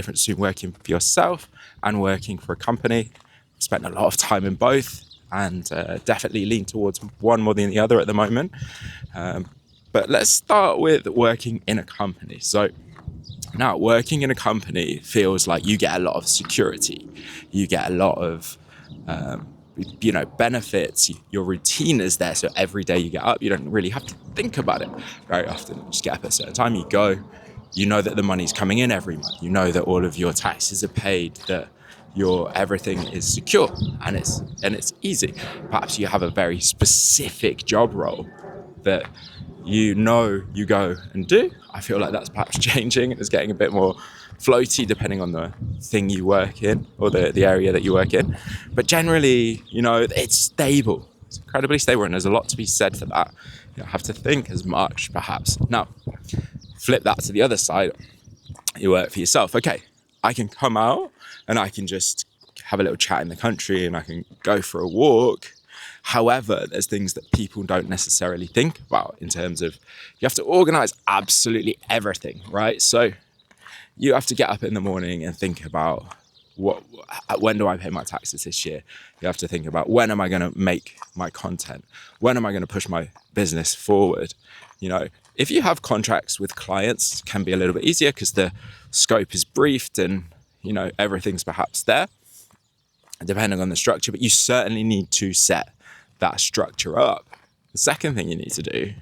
difference between working for yourself and working for a company. I've spent a lot of time in both, and definitely lean towards one more than the other at the moment. But let's start with working in a company. So now, working in a company feels like you get a lot of security. You get a lot of benefits. Your routine is there, so every day you get up, you don't really have to think about it very often. You just get up at a certain time, you go, you know that the money's coming in every month, you know that all of your taxes are paid, that your everything is secure, and it's easy. Perhaps you have a very specific job role that you go and do. I feel like that's perhaps changing. It's getting a bit more floaty depending on the thing you work in or the area that you work in. But generally, it's stable. It's incredibly stable, and there's a lot to be said for that. You don't have to think as much, perhaps. Now, flip that to the other side. You work for yourself. Okay, I can come out and I can just have a little chat in the country and I can go for a walk. However, there's things that people don't necessarily think about in terms of you have to organize absolutely everything, right? So you have to get up in the morning and think about when do I pay my taxes this year? You have to think about when am I going to make my content? When am I going to push my business forward? If you have contracts with clients, it can be a little bit easier because the scope is briefed and, everything's perhaps there, depending on the structure, but you certainly need to set that structure up. The second thing you need to do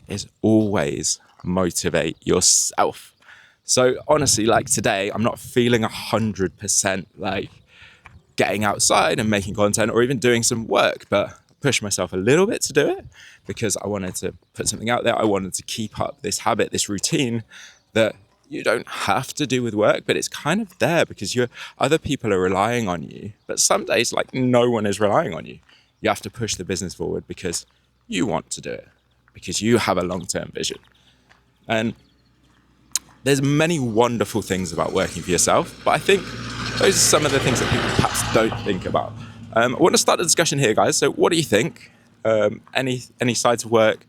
is always motivate yourself. So honestly, like today, I'm not feeling 100% like getting outside and making content or even doing some work, but I pushed myself a little bit to do it because I wanted to put something out there. I wanted to keep up this habit, this routine that you don't have to do with work, but it's kind of there because other people are relying on you. But some days, like no one is relying on you. You have to push the business forward because you want to do it, because you have a long-term vision. And there's many wonderful things about working for yourself, but I think those are some of the things that people perhaps don't think about. I want to start the discussion here, guys. So what do you think? Any sides of work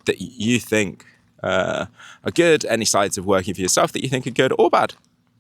that you think are good? Any sides of working for yourself that you think are good or bad?